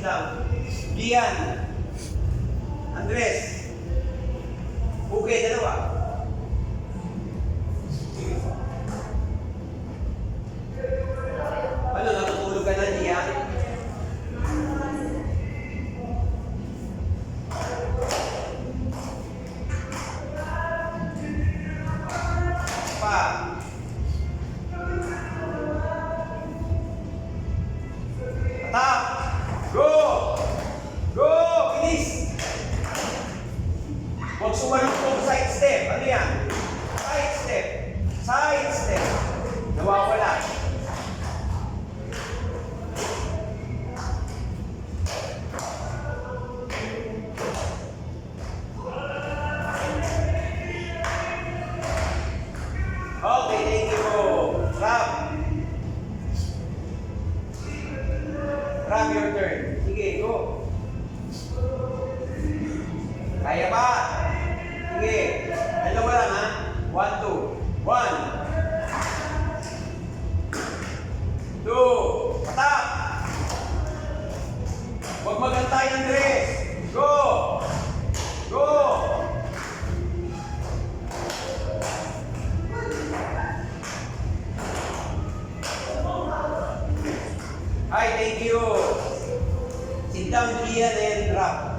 down. Gian. Andres. Okay, dalawa. Ano, natutulog ka na, Gian? Pa. Atak! Go! Go! Bilis! Huwag sumalutong side step. Ano yan? Side step. Side step. Nawawala. Okay, thank you. Ram. Ram, your turn. Sige, go. Kaya pa. Sige. Dalawa lang ha. 1, 2. 1. 2. Atak. Huwag magantay, Andres. Go. Go. Hi, thank you. Sit down, Gian, and drop.